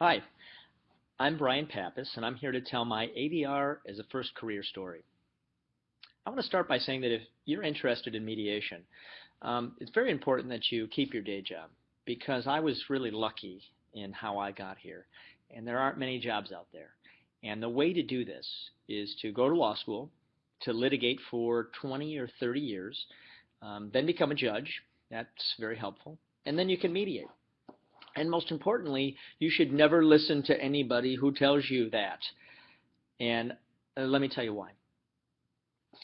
Hi, I'm Brian Pappas, and I'm here to tell my ADR as a first career story. I want to start by saying that if you're interested in mediation, it's very important that you keep your day job because I was really lucky in how I got here, and there aren't many jobs out there. And the way to do this is to go to law school, to litigate for 20 or 30 years, then become a judge. That's very helpful. And then you can mediate. And most importantly, you should never listen to anybody who tells you that. And let me tell you why.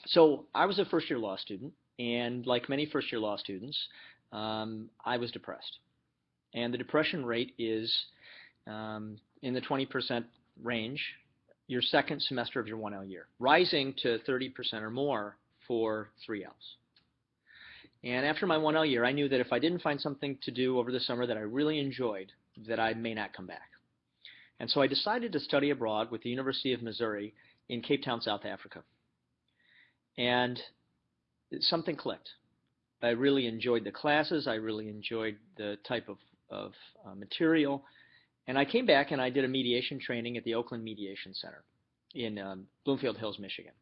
So I was a first year law student, and like many first year law students, I was depressed. And the depression rate is in the 20% range your second semester of your 1L year, rising to 30% or more for 3Ls. And after my 1L year, I knew that if I didn't find something to do over the summer that I really enjoyed, that I may not come back. And so I decided to study abroad with the University of Missouri in Cape Town, South Africa. And something clicked. I really enjoyed the classes. I really enjoyed the type of material. And I came back and I did a mediation training at the Oakland Mediation Center in Bloomfield Hills, Michigan.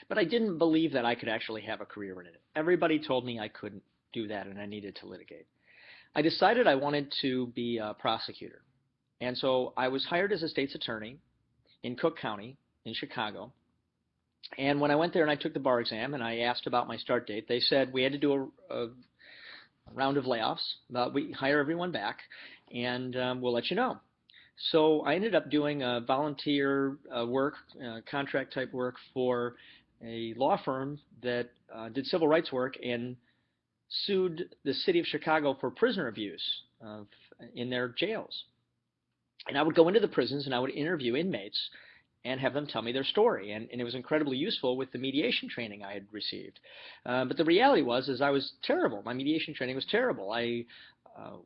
But I didn't believe that I could actually have a career in it. Everybody told me I couldn't do that and I needed to litigate. I decided I wanted to be a prosecutor. And so I was hired as a state's attorney in Cook County in Chicago. And when I went there and I took the bar exam and I asked about my start date, they said we had to do a round of layoffs. We hire everyone back and we'll let you know. So I ended up doing volunteer work, contract type work for a law firm that did civil rights work and sued the city of Chicago for prisoner abuse in their jails. And I would go into the prisons and I would interview inmates and have them tell me their story. And it was incredibly useful with the mediation training I had received. But the reality was I was terrible. My mediation training was terrible. I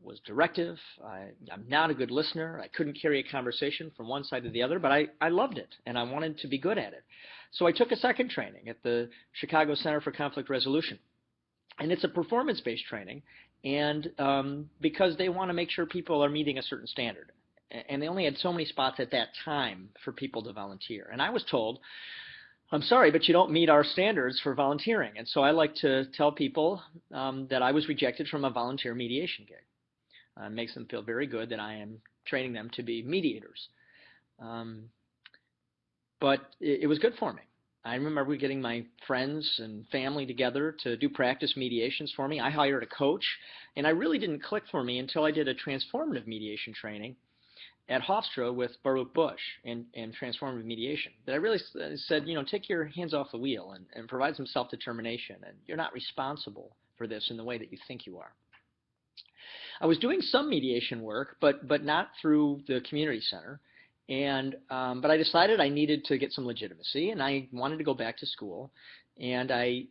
was directive. I'm not a good listener. I couldn't carry a conversation from one side to the other, but I loved it, and I wanted to be good at it. So I took a second training at the Chicago Center for Conflict Resolution. And it's a performance-based training, and because they want to make sure people are meeting a certain standard. And they only had so many spots at that time for people to volunteer. And I was told, I'm sorry, but you don't meet our standards for volunteering. And so I like to tell people that I was rejected from a volunteer mediation gig. It makes them feel very good that I am training them to be mediators. But it was good for me. I remember getting my friends and family together to do practice mediations for me. I hired a coach, and I really didn't click for me until I did a transformative mediation training at Hofstra with Baruch Bush and transformative mediation. That I really said, take your hands off the wheel and provide some self-determination, and you're not responsible for this in the way that you think you are. I was doing some mediation work, but not through the community center. And but I decided I needed to get some legitimacy, and I wanted to go back to school. And I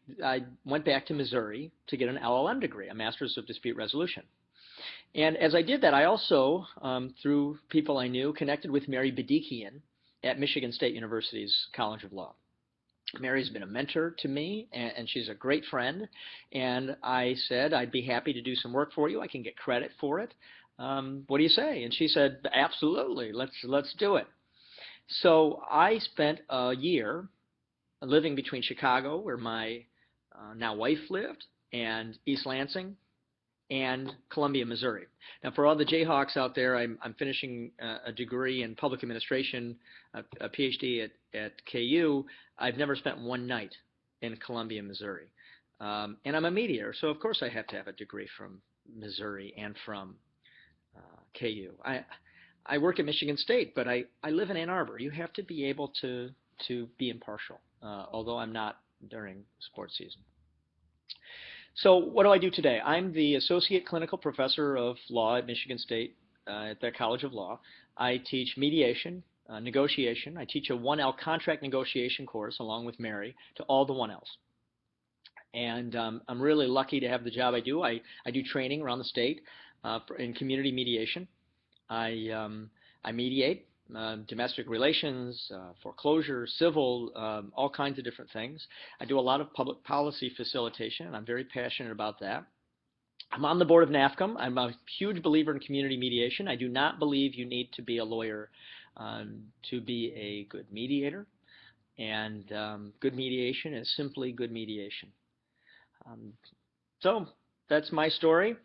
went back to Missouri to get an LLM degree, a Master's of Dispute Resolution. And as I did that, I also, through people I knew, connected with Mary Bedikian at Michigan State University's College of Law. Mary's been a mentor to me, and she's a great friend. And I said, I'd be happy to do some work for you. I can get credit for it. What do you say? And she said, absolutely, let's do it. So I spent a year living between Chicago, where my now wife lived, and East Lansing, and Columbia, Missouri. Now, for all the Jayhawks out there, I'm finishing a degree in public administration, a PhD at KU. I've never spent one night in Columbia, Missouri. And I'm a mediator, so of course I have to have a degree from Missouri and from KU. I work at Michigan State, but I live in Ann Arbor. You have to be able to be impartial, although I'm not during sports season. So what do I do today? I'm the Associate Clinical Professor of Law at Michigan State at the College of Law. I teach mediation, negotiation. I teach a 1L contract negotiation course along with Mary to all the 1Ls. And I'm really lucky to have the job I do. I do training around the state in community mediation. I mediate domestic relations, foreclosure, civil, all kinds of different things. I do a lot of public policy facilitation, and I'm very passionate about that. I'm on the board of NAFCM. I'm a huge believer in community mediation. I do not believe you need to be a lawyer to be a good mediator. And good mediation is simply good mediation. So that's my story.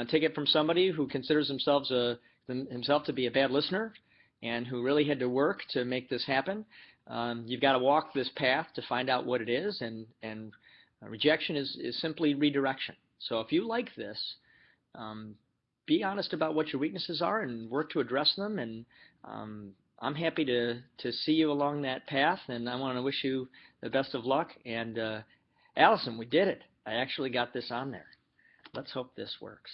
Take it from somebody who considers himself to be a bad listener and who really had to work to make this happen. You've got to walk this path to find out what it is, and rejection is simply redirection. So if you like this, be honest about what your weaknesses are and work to address them. And I'm happy to see you along that path, and I want to wish you the best of luck. And Allison, we did it. I actually got this on there. Let's hope this works.